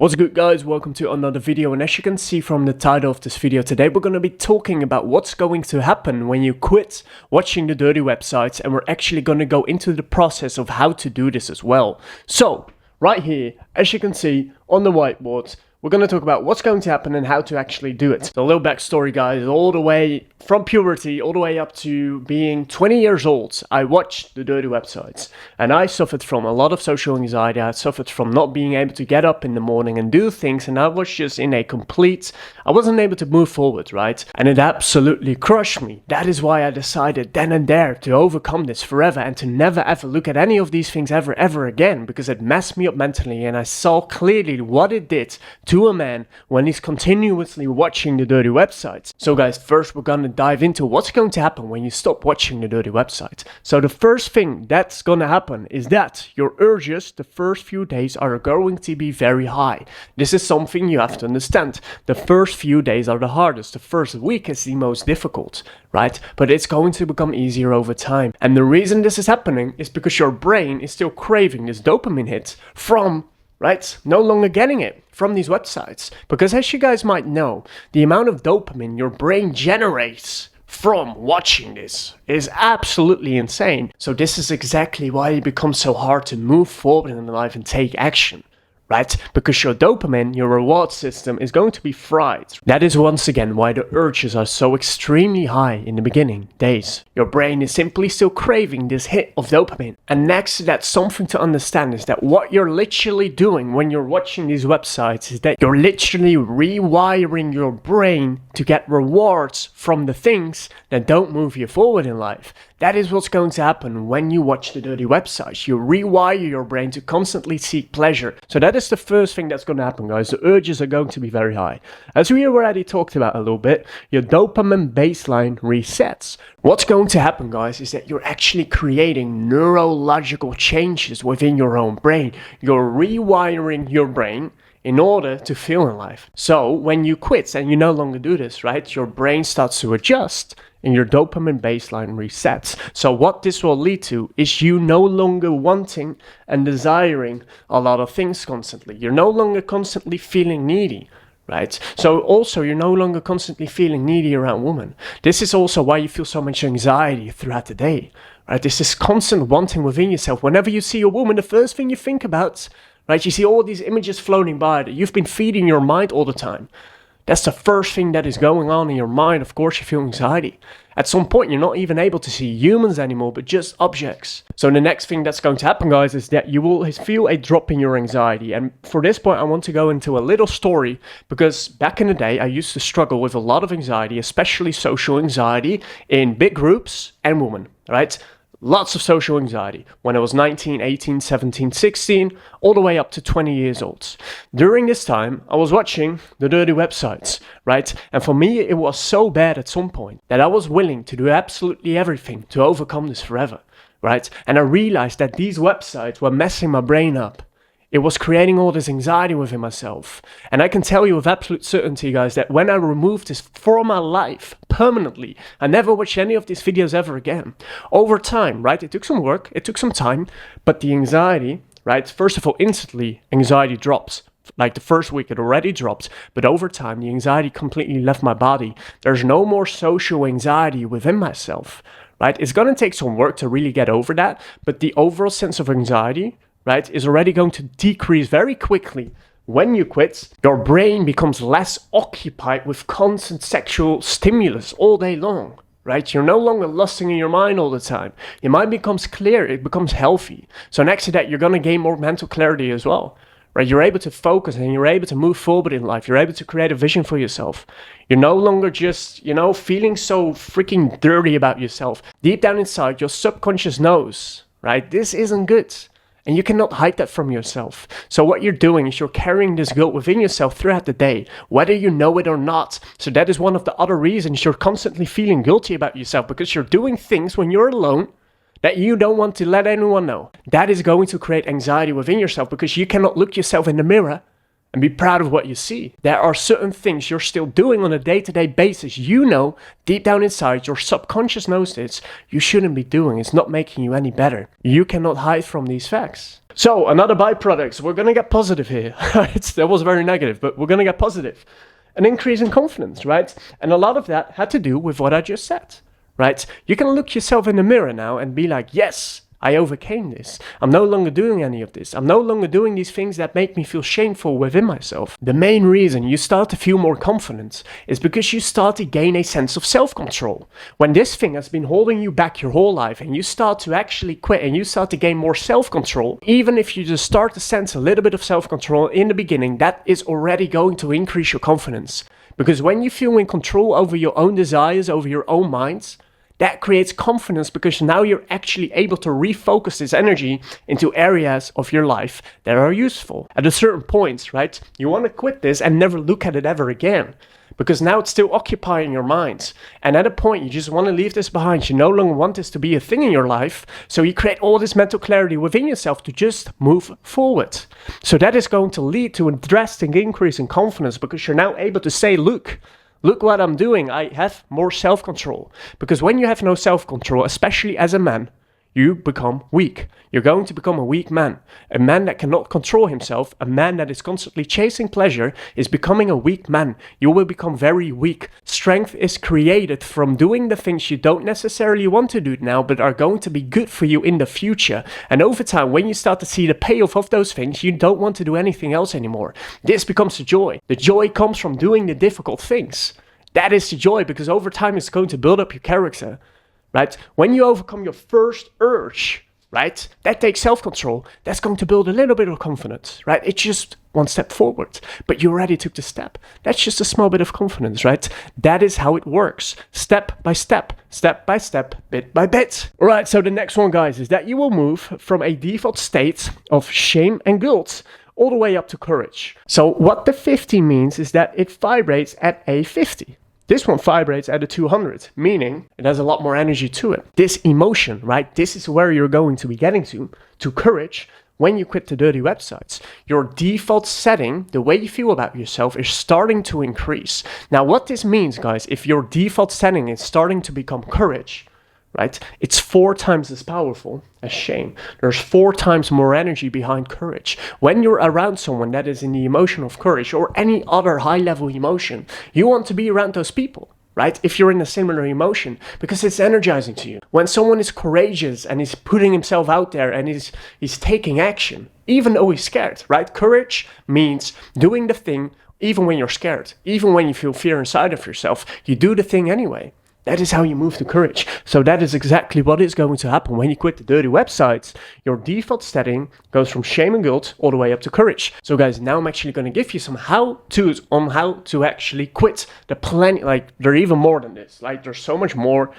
What's good guys, welcome to another video, and as you can see from the title of this video today, we're going to be talking about what's going to happen when you quit watching the dirty websites, and we're actually going to go into the process of how to do this as well. So, right here, as you can see on the whiteboard, we're going to talk about what's going to happen and how to actually do it. So a little backstory guys, all the way from puberty all the way up to being 20 years old, I watched the dirty websites and I suffered from a lot of social anxiety. I suffered from not being able to get up in the morning and do things, and I was just in a I wasn't able to move forward, right? And it absolutely crushed me. That is why I decided then and there to overcome this forever and to never ever look at any of these things ever again, because it messed me up mentally, and I saw clearly what it did to a man when he's continuously watching the dirty websites. So guys, first we're gonna dive into what's going to happen when you stop watching the dirty website. So the first thing that's gonna happen is that your urges the first few days are going to be very high. This is something you have to understand. The first few days are the hardest. The first week is the most difficult, right? But it's going to become easier over time. And the reason this is happening is because your brain is still craving this dopamine hit from, right, no longer getting it from these websites. Because as you guys might know, the amount of dopamine your brain generates from watching this is absolutely insane. So this is exactly why it becomes so hard to move forward in life and take action. Right? Because your dopamine, your reward system, is going to be fried. That is once again why the urges are so extremely high in the beginning days. Your brain is simply still craving this hit of dopamine. And next to that, something to understand is that what you're literally doing when you're watching these websites is that you're literally rewiring your brain to get rewards from the things that don't move you forward in life. That is what's going to happen when you watch the dirty websites. You rewire your brain to constantly seek pleasure. So that is the first thing that's going to happen, guys. The urges are going to be very high. As we already talked about a little bit, your dopamine baseline resets. What's going to happen, guys, is that you're actually creating neurological changes within your own brain. You're rewiring your brain in order to feel in life. So when you quit and you no longer do this, right, your brain starts to adjust and your dopamine baseline resets. So what this will lead to is you no longer wanting and desiring a lot of things constantly. You're no longer constantly feeling needy, right? So also you're no longer constantly feeling needy around women. This is also why you feel so much anxiety throughout the day, right? This is constant wanting within yourself. Whenever you see a woman, the first thing you think about, right, you see all these images floating by that you've been feeding your mind all the time. That's the first thing that is going on in your mind. Of course, you feel anxiety. At some point, you're not even able to see humans anymore, but just objects. So the next thing that's going to happen, guys, is that you will feel a drop in your anxiety. And for this point, I want to go into a little story, because back in the day, I used to struggle with a lot of anxiety, especially social anxiety in big groups and women, right? Lots of social anxiety when I was 19, 18, 17, 16, all the way up to 20 years old. During this time, I was watching the dirty websites, right? And for me, it was so bad at some point that I was willing to do absolutely everything to overcome this forever, right? And I realized that these websites were messing my brain up. It was creating all this anxiety within myself. And I can tell you with absolute certainty, guys, that when I removed this from my life permanently, I never watched any of these videos ever again. Over time, right, it took some work, it took some time, but the anxiety, right, first of all, instantly, anxiety drops. Like the first week, it already dropped, but over time, the anxiety completely left my body. There's no more social anxiety within myself, right? It's going to take some work to really get over that, but the overall sense of anxiety, right, is already going to decrease very quickly. When you quit, your brain becomes less occupied with constant sexual stimulus all day long, right? You're no longer lusting in your mind all the time. Your mind becomes clear, it becomes healthy. So next to that, you're going to gain more mental clarity as well, right? You're able to focus and you're able to move forward in life. You're able to create a vision for yourself. You're no longer just, feeling so freaking dirty about yourself. Deep down inside, your subconscious knows, right? This isn't good. And you cannot hide that from yourself. So what you're doing is you're carrying this guilt within yourself throughout the day, whether you know it or not. So that is one of the other reasons you're constantly feeling guilty about yourself, because you're doing things when you're alone that you don't want to let anyone know. That is going to create anxiety within yourself, because you cannot look yourself in the mirror and be proud of what you see. There are certain things you're still doing on a day-to-day basis. You know, deep down inside, your subconscious knows this, you shouldn't be doing. It's not making you any better. You cannot hide from these facts. So, another byproduct. We're going to get positive here. That was very negative, but we're going to get positive. An increase in confidence, right? And a lot of that had to do with what I just said, right? You can look yourself in the mirror now and be like, yes, I overcame this. I'm no longer doing any of this. I'm no longer doing these things that make me feel shameful within myself. The main reason you start to feel more confident is because you start to gain a sense of self-control. When this thing has been holding you back your whole life and you start to actually quit and you start to gain more self-control, even if you just start to sense a little bit of self-control in the beginning, that is already going to increase your confidence. Because when you feel in control over your own desires, over your own minds, that creates confidence because now you're actually able to refocus this energy into areas of your life that are useful. At a certain point, right, you want to quit this and never look at it ever again because now it's still occupying your mind. And at a point, you just want to leave this behind. You no longer want this to be a thing in your life. So you create all this mental clarity within yourself to just move forward. So that is going to lead to a drastic increase in confidence because you're now able to say, look what I'm doing. I have more self-control. Because when you have no self-control, especially as a man, you become weak. You're going to become a weak man. A man that cannot control himself, a man that is constantly chasing pleasure, is becoming a weak man. You will become very weak. Strength is created from doing the things you don't necessarily want to do now, but are going to be good for you in the future. And over time, when you start to see the payoff of those things, you don't want to do anything else anymore. This becomes the joy. The joy comes from doing the difficult things. That is the joy, because over time it's going to build up your character. Right? When you overcome your first urge, right? That takes self-control. That's going to build a little bit of confidence, right? It's just one step forward, but you already took the step. That's just a small bit of confidence, right? That is how it works. Step by step, bit by bit. All right, so the next one, guys, is that you will move from a default state of shame and guilt all the way up to courage. So what the 50 means is that it vibrates at a 50. This one vibrates at a 200, meaning it has a lot more energy to it. This emotion, right? This is where you're going to be getting to courage, when you quit the dirty websites. Your default setting, the way you feel about yourself, is starting to increase. Now, what this means, guys, if your default setting is starting to become courage, right? It's 4 times as powerful as shame. There's 4 times more energy behind courage. When you're around someone that is in the emotion of courage or any other high-level emotion, you want to be around those people, right? If you're in a similar emotion, because it's energizing to you. When someone is courageous and is putting himself out there and he's taking action, even though he's scared, right? Courage means doing the thing even when you're scared, even when you feel fear inside of yourself, you do the thing anyway. That is how you move to courage. So that is exactly what is going to happen when you quit the dirty websites. Your default setting goes from shame and guilt all the way up to courage. So guys, now I'm actually going to give you some how-tos on how to actually quit the plenty. Like, there are even more than this. Like, there's so much more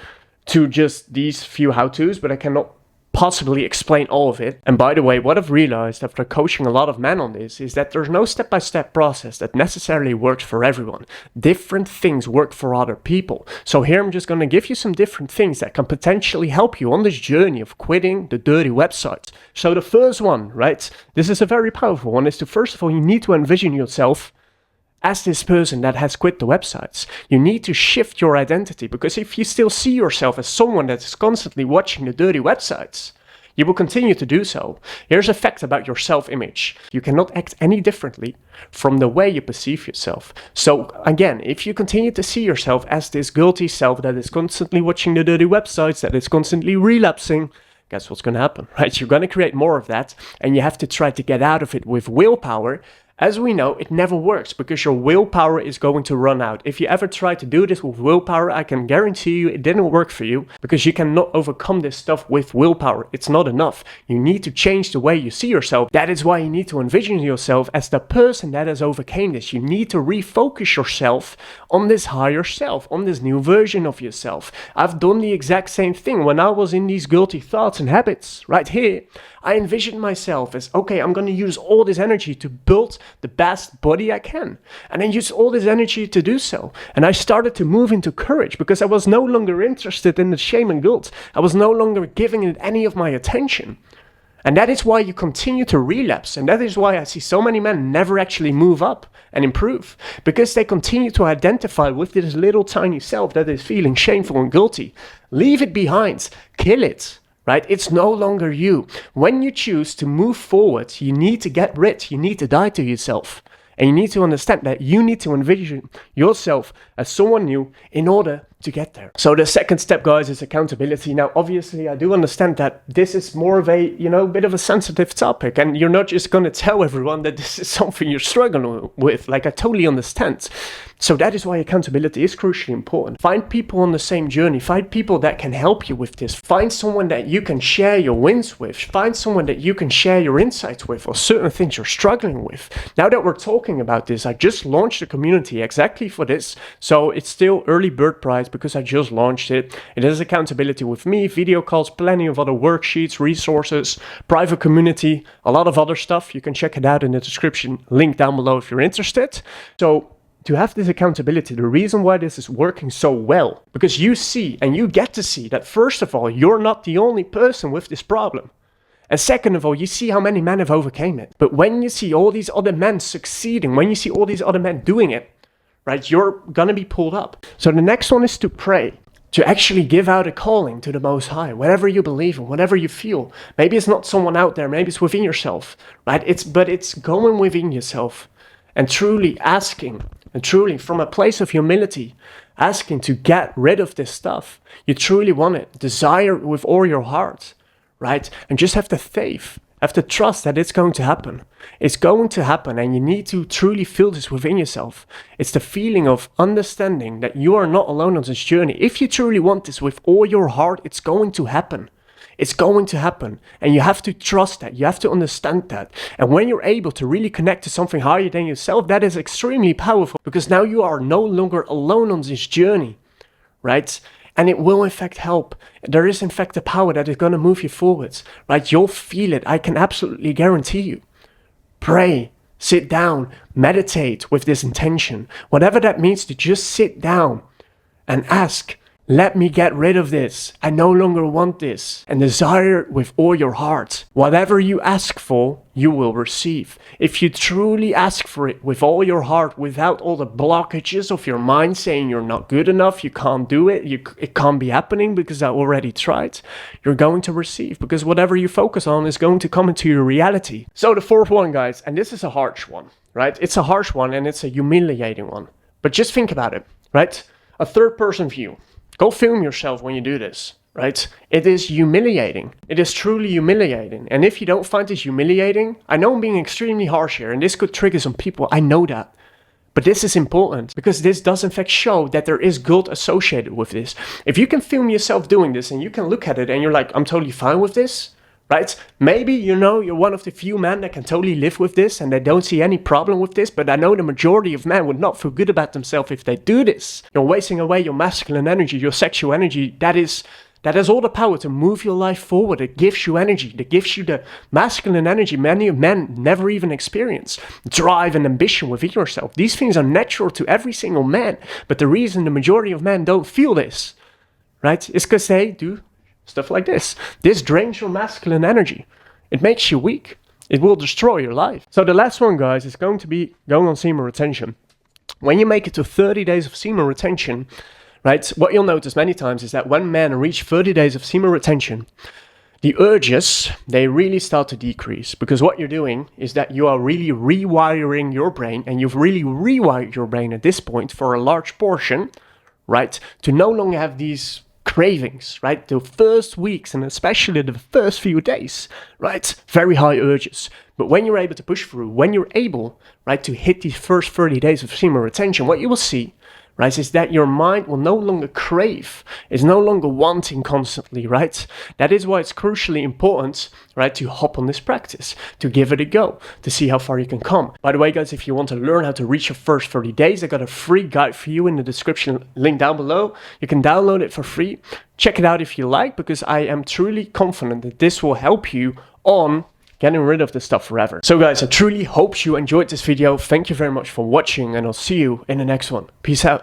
to just these few how-tos, but I cannot possibly explain all of it. And by the way, what I've realized after coaching a lot of men on this is that there's no step-by-step process that necessarily works for everyone. Different things work for other people. So here I'm just going to give you some different things that can potentially help you on this journey of quitting the dirty websites. So the first one, right, this is a very powerful one, is to, first of all, you need to envision yourself as this person that has quit the websites. You need to shift your identity, because if you still see yourself as someone that is constantly watching the dirty websites, you will continue to do so. Here's a fact about your self-image. You cannot act any differently from the way you perceive yourself. So again, if you continue to see yourself as this guilty self that is constantly watching the dirty websites, that is constantly relapsing, guess what's going to happen, right? You're going to create more of that, and you have to try to get out of it with willpower. As we know, it never works because your willpower is going to run out. If you ever try to do this with willpower, I can guarantee you it didn't work for you, because you cannot overcome this stuff with willpower. It's not enough. You need to change the way you see yourself. That is why you need to envision yourself as the person that has overcome this. You need to refocus yourself on this higher self, on this new version of yourself. I've done the exact same thing when I was in these guilty thoughts and habits. Right here, I envisioned myself as, okay, I'm going to use all this energy to build the best body I can. And I used all this energy to do so. And I started to move into courage, because I was no longer interested in the shame and guilt. I was no longer giving it any of my attention. And that is why you continue to relapse. And that is why I see so many men never actually move up and improve. Because they continue to identify with this little tiny self that is feeling shameful and guilty. Leave it behind. Kill it. Right? It's no longer you. When you choose to move forward, you need to get rid. You need to die to yourself. And you need to understand that you need to envision yourself as someone new in order to get there. So the second step, guys, is accountability. Now, obviously, I do understand that this is more of a, bit of a sensitive topic. And you're not just going to tell everyone that this is something you're struggling with. Like, I totally understand. So that is why accountability is crucially important. Find people on the same journey. Find people that can help you with this. Find someone that you can share your wins with. Find someone that you can share your insights with or certain things you're struggling with. Now that we're talking about this, I just launched a community exactly for this. So it's still early bird price because I just launched it. It is accountability with me, video calls, plenty of other worksheets, resources, private community, a lot of other stuff. You can check it out in the description, link down below if you're interested. So to have this accountability, the reason why this is working so well, because you see and you get to see that first of all, you're not the only person with this problem. And second of all, you see how many men have overcame it. But when you see all these other men succeeding, when you see all these other men doing it, right, you're gonna be pulled up. So the next one is to pray, to actually give out a calling to the Most High, whatever you believe in, whatever you feel. Maybe it's not someone out there, maybe it's within yourself, right? But it's going within yourself and truly asking, and truly from a place of humility, asking to get rid of this stuff. You truly want it, desire it with all your heart, right? And just have the faith, have the trust that it's going to happen. It's going to happen, and you need to truly feel this within yourself. It's the feeling of understanding that you are not alone on this journey. If you truly want this with all your heart, it's going to happen. It's going to happen, and you have to trust that. You have to understand that. And when you're able to really connect to something higher than yourself, that is extremely powerful, because now you are no longer alone on this journey, right? And it will in fact help. There is in fact a power that is going to move you forwards, right? You'll feel it. I can absolutely guarantee you. Pray, sit down, meditate with this intention. Whatever that means, to just sit down and ask, let me get rid of this. I no longer want this. And desire it with all your heart. Whatever you ask for, you will receive. If you truly ask for it with all your heart, without all the blockages of your mind saying you're not good enough, you can't do it, it can't be happening because I already tried, you're going to receive, because whatever you focus on is going to come into your reality. So the fourth one, guys, and this is a harsh one, right? It's a harsh one and it's a humiliating one. But just think about it, right? A third person view. Go film yourself when you do this, right? It is humiliating. It is truly humiliating. And if you don't find this humiliating, I know I'm being extremely harsh here, and this could trigger some people. I know that. But this is important, because this does in fact show that there is guilt associated with this. If you can film yourself doing this and you can look at it and you're like, I'm totally fine with this, right? Maybe, you're one of the few men that can totally live with this and they don't see any problem with this, but I know the majority of men would not feel good about themselves if they do this. You're wasting away your masculine energy, your sexual energy. That has all the power to move your life forward. It gives you energy. It gives you the masculine energy many men never even experience. Drive and ambition within yourself. These things are natural to every single man, but the reason the majority of men don't feel this, right, is because they do stuff like this. This drains your masculine energy. It makes you weak. It will destroy your life. So the last one, guys, is going to be going on semen retention. When you make it to 30 days of semen retention, right, what you'll notice many times is that when men reach 30 days of semen retention, the urges, they really start to decrease, because what you're doing is that you are really rewiring your brain, and you've really rewired your brain at this point for a large portion, right, to no longer have these cravings, right? The first weeks, and especially the first few days, right? Very high urges. But when you're able to push through, when you're able, right, to hit these first 30 days of semen retention, what you will see, right, is that your mind will no longer crave, is no longer wanting constantly, right? That is why it's crucially important, right, to hop on this practice, to give it a go, to see how far you can come. By the way, guys, if you want to learn how to reach your first 30 days, I got a free guide for you in the description, link down below. You can download it for free. Check it out if you like, because I am truly confident that this will help you on getting rid of this stuff forever. So guys, I truly hope you enjoyed this video. Thank you very much for watching, and I'll see you in the next one. Peace out.